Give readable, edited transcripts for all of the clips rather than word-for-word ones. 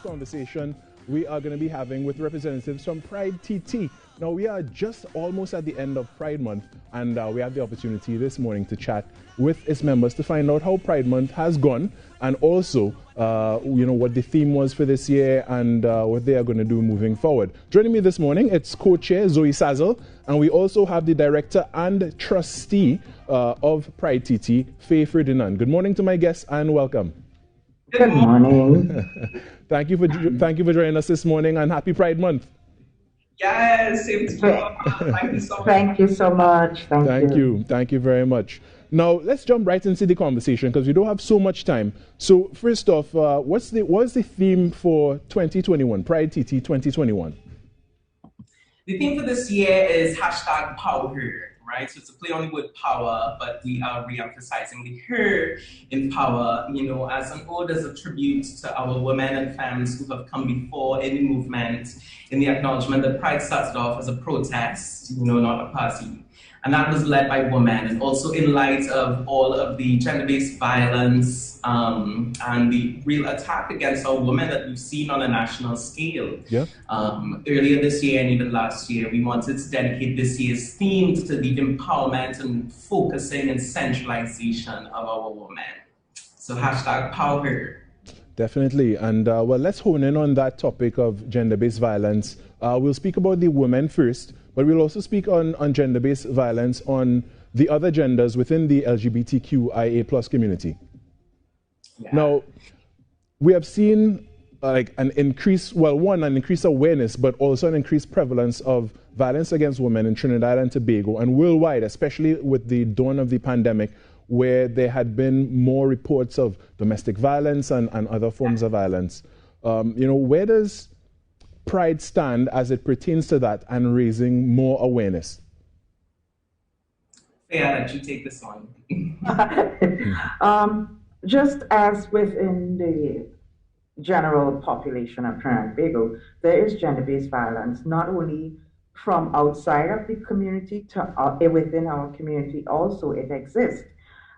conversation we are going to be having with representatives from PrideTT. Now, we are just almost at the end of Pride Month, and we have the opportunity this morning to chat with its members to find out how Pride Month has gone, and also, what the theme was for this year and what they are going to do moving forward. Joining me this morning, it's co-chair Zoe Sazzle, and we also have the director and trustee of PrideTT, Faye Ferdinand. Good morning to my guests and welcome. Good morning. Thank you for joining us this morning, and happy Pride Month. Yes, thank you so much. Thank you so much. Thank you very much. Now let's jump right into the conversation because we don't have so much time. So first off, what's the theme for 2021, PrideTT 2021? The theme for this year is #power. Right, so it's a play on the word power, but we are re-emphasizing the her in power, as an ode, as a tribute to our women and femmes who have come before in the movement, in the acknowledgement that Pride started off as a protest, not a party. And that was led by women, and also in light of all of the gender-based violence and the real attack against our women that we've seen on a national scale. Yeah. Earlier this year and even last year, we wanted to dedicate this year's theme to the empowerment and focusing and centralization of our women. So #power. Definitely. And let's hone in on that topic of gender-based violence. We'll speak about the women first, but we'll also speak on gender-based violence on the other genders within the LGBTQIA+ community. Yeah. Now, we have seen an increased awareness, but also an increased prevalence of violence against women in Trinidad and Tobago and worldwide, especially with the dawn of the pandemic, where there had been more reports of domestic violence and other forms of violence. Where does Pride stand as it pertains to that and raising more awareness? Faye, I'll let you take this one. Just as within the general population of Trinidad and Tobago, there is gender-based violence, not only from outside of the community to within our community also it exists.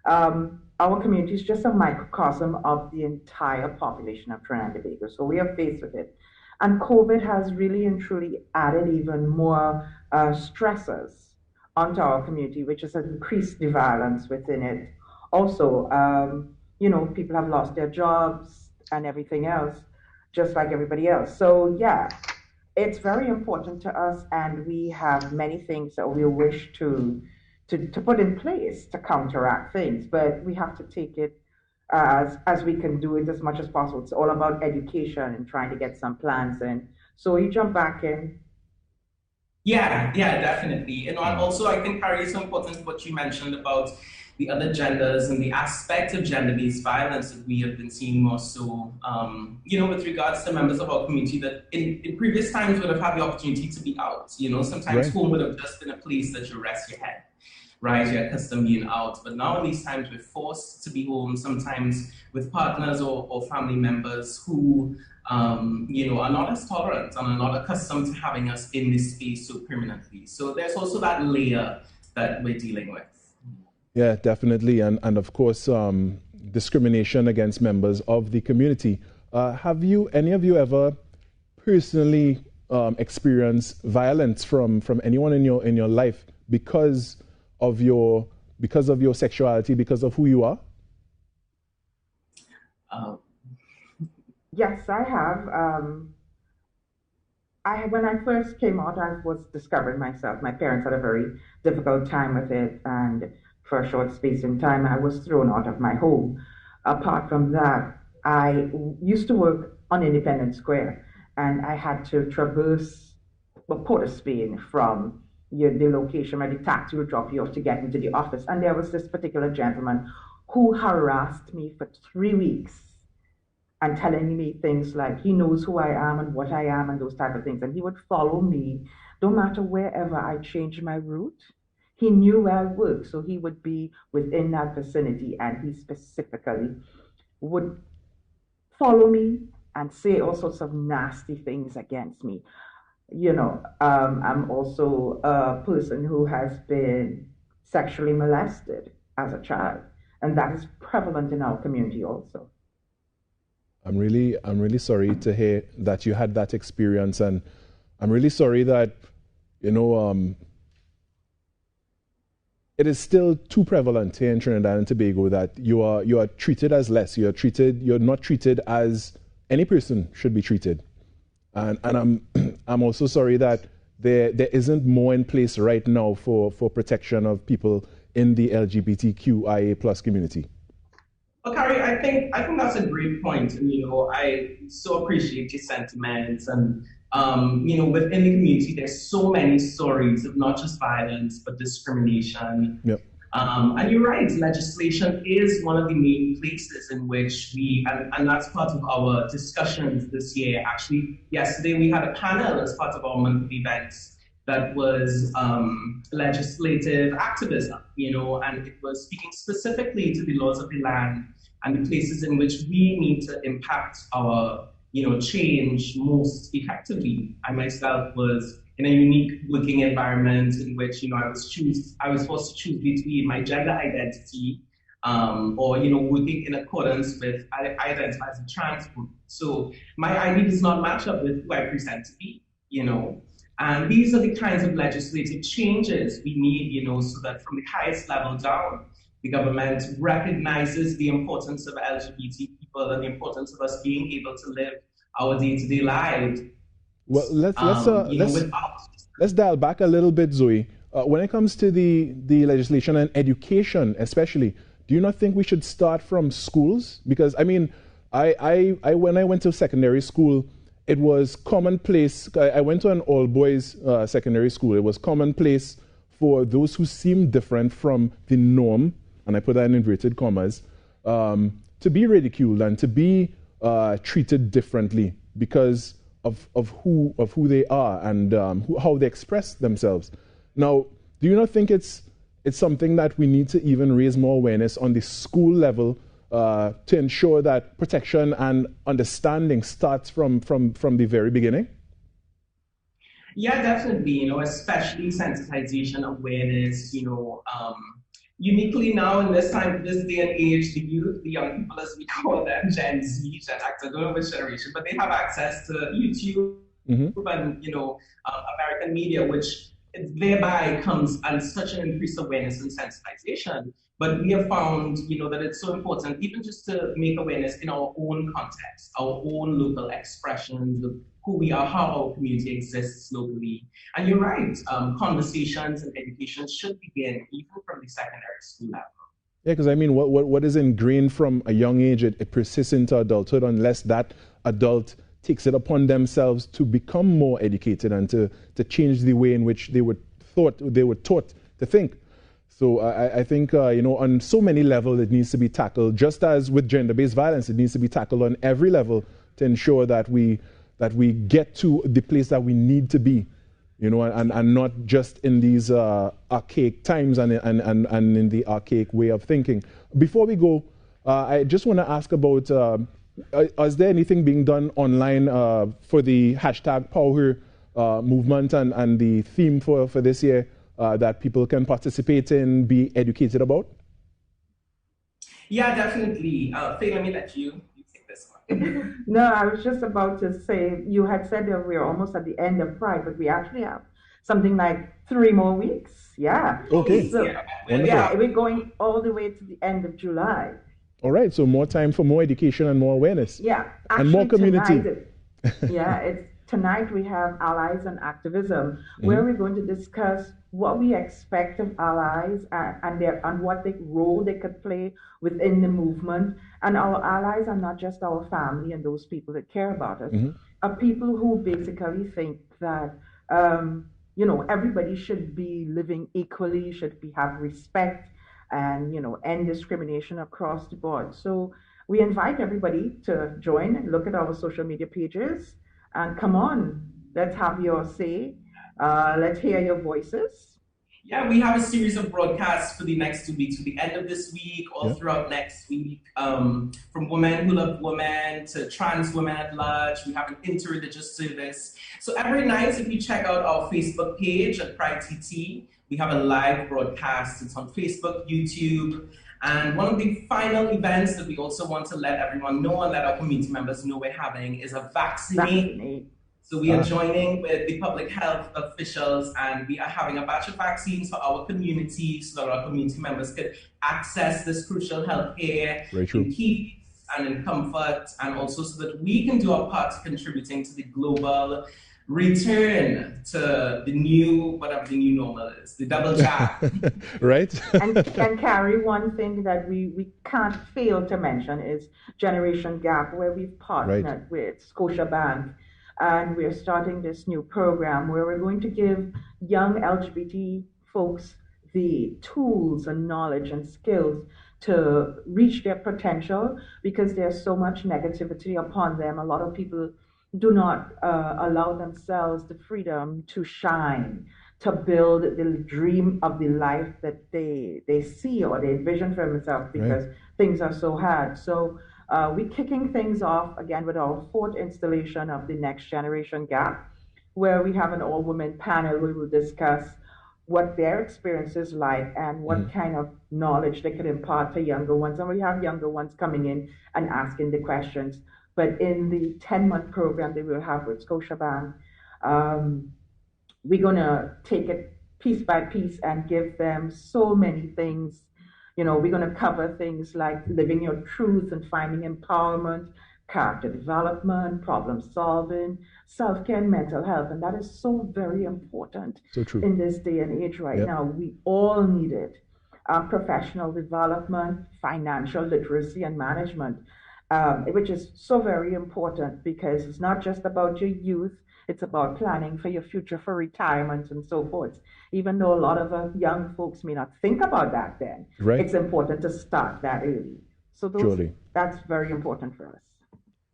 Our community is just a microcosm of the entire population of Trinidad and Tobago, so we are faced with it. And COVID has really and truly added even more stressors onto our community, which has increased the violence within it. Also, people have lost their jobs and everything else, just like everybody else. So yeah, it's very important to us, and we have many things that we wish to put in place to counteract things, but we have to take it as we can do it as much as possible. It's all about education and trying to get some plans in. So you jump back in. Yeah, definitely. And also, I think, Harry, it's so important what you mentioned about the other genders and the aspect of gender-based violence that we have been seeing more so, with regards to members of our community that in previous times would have had the opportunity to be out. Sometimes right. Home would have just been a place that you rest your head. Right, you're accustomed being out, but now in these times we're forced to be home, sometimes with partners or family members who, are not as tolerant and are not accustomed to having us in this space so permanently. So there's also that layer that we're dealing with. Yeah, definitely, and of course, discrimination against members of the community. Have any of you ever personally experienced violence from anyone in your life because of your sexuality, because of who you are? Yes, I have. When I first came out, I was discovering myself. My parents had a very difficult time with it, and for a short space in time, I was thrown out of my home. Apart from that, I used to work on Independence Square, and I had to traverse Port of Spain from the location where the taxi would drop you off to get into the office. And there was this particular gentleman who harassed me for 3 weeks and telling me things like he knows who I am and what I am and those type of things. And he would follow me no matter wherever I changed my route. He knew where I worked, so he would be within that vicinity, and he specifically would follow me and say all sorts of nasty things against me. I'm also a person who has been sexually molested as a child, and that is prevalent in our community also. I'm really sorry to hear that you had that experience, and I'm really sorry that, you know, it is still too prevalent here in Trinidad and Tobago that you are treated as less. You're not treated as any person should be treated. And I'm also sorry that there isn't more in place right now for protection of people in the LGBTQIA plus community. Well, Carrie, I think that's a great point, and I so appreciate your sentiments. And within the community, there's so many stories of not just violence but discrimination. Yep. And you're right, legislation is one of the main places in which and that's part of our discussions this year. Actually, yesterday we had a panel as part of our monthly events that was legislative activism, and it was speaking specifically to the laws of the land and the places in which we need to impact our, change most effectively. I myself was in a unique working environment in which, I was forced to choose between my gender identity or, working in accordance with, I identify as a trans group. So my ID does not match up with who I present to be, And these are the kinds of legislative changes we need, so that from the highest level down, the government recognizes the importance of LGBT people and the importance of us being able to live our day-to-day lives. Well, let's dial back a little bit, Zoe. When it comes to the legislation and education, especially, do you not think we should start from schools? Because I mean, I when I went to secondary school, it was commonplace. I went to an all-boys secondary school. It was commonplace for those who seemed different from the norm, and I put that in inverted commas, to be ridiculed and to be treated differently because of who they are and how they express themselves. Now, do you not think it's something that we need to even raise more awareness on the school level to ensure that protection and understanding starts from the very beginning? Yeah, definitely. Especially sensitization, awareness. Uniquely now in this time, this day and age, the youth, the young people, as we call them, Gen Z, Gen X, I don't know which generation, but they have access to YouTube and American media, which thereby comes and such an increased awareness and sensitization. But we have found, that it's so important, even just to make awareness in our own context, our own local expressions of who we are, how our community exists locally. And you're right, conversations and education should begin even from the secondary school level. Yeah, because I mean, what is ingrained from a young age, it persists into adulthood unless that adult takes it upon themselves to become more educated and to change the way in which they were taught to think. So I think, on so many levels, it needs to be tackled. Just as with gender-based violence, it needs to be tackled on every level to ensure that we get to the place that we need to be, and not just in these archaic times and in the archaic way of thinking. Before we go, I just want to ask about, is there anything being done online for the hashtag Power movement and the theme for this year that people can participate in, be educated about? Yeah, definitely. Faye, let me let you take this one. No, I was just about to say, you had said that we're almost at the end of Pride, but we actually have something like 3 more weeks. Yeah. Okay. So, Yeah, we're going all the way to the end of July. All right, so more time for more education and more awareness. Yeah. Actually, and more community. Tonight we have Allies and Activism, where we're going to discuss what we expect of allies and what role they could play within the movement. And our allies are not just our family and those people that care about us, are people who basically think that everybody should be living equally, have respect, and end discrimination across the board. So we invite everybody to join and look at our social media pages. And come on, let's have your say. Let's hear your voices. Yeah, we have a series of broadcasts for the next 2 weeks, for the end of this week, all throughout next week, from Women Who Love Women to trans women at large. We have an interreligious service. So every night, if you check out our Facebook page at PrideTT, we have a live broadcast. It's on Facebook, YouTube, And one of the final events that we also want to let everyone know and let our community members know we're having is a vaccinate. So we are joining with the public health officials, and we are having a batch of vaccines for our community so that our community members could access this crucial health care in peace and in comfort, and also so that we can do our part to contributing to the global return to the new, whatever the new normal is, the double jab. Right? and Carrie, one thing that we can't fail to mention is Generation Gap, where we've partnered with Scotiabank. And we're starting this new program where we're going to give young LGBT folks the tools and knowledge and skills to reach their potential, because there's so much negativity upon them. A lot of people do not allow themselves the freedom to shine, to build the dream of the life that they see or they envision for themselves, because things are so hard. So we're kicking things off again with our 4th installation of the Next Generation Gap, where we have an all-women panel. We will discuss what their experience is like and what kind of knowledge they can impart to younger ones. And we have younger ones coming in and asking the questions. But in the 10-month program that we'll have with Scotiabank, we're going to take it piece by piece and give them so many things. You know, we're going to cover things like living your truth and finding empowerment, character development, problem solving, self-care, and mental health. And that is so very important in this day and age right now. We all need it. Professional development, financial literacy, and management, which is so very important, because it's not just about your youth. It's about planning for your future, for retirement and so forth. Even though a lot of young folks may not think about that then, it's important to start that early. So that's very important for us.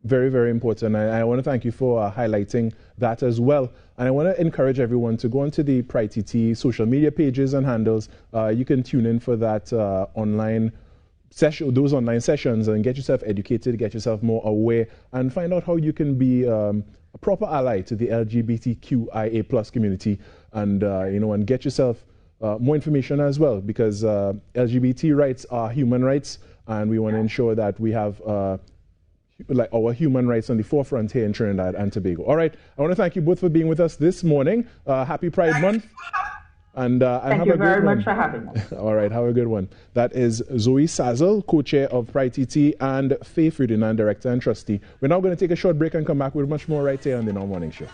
Very, very important. And I want to thank you for highlighting that as well. And I want to encourage everyone to go onto the PrideTT social media pages and handles. You can tune in for that online session, those online sessions, and get yourself educated, get yourself more aware, and find out how you can be a proper ally to the LGBTQIA plus community, and and get yourself more information as well, because LGBT rights are human rights, and we want to ensure that we have like our human rights on the forefront here in Trinidad and Tobago. All right, I want to thank you both for being with us this morning. Happy Pride Month. And thank you very much for having us. All right, have a good one. That is Zoe Sazzle, co-chair of PrideTT, and Faye Ferdinand, director and trustee. We're now going to take a short break and come back with much more right here on the Now Morning Show.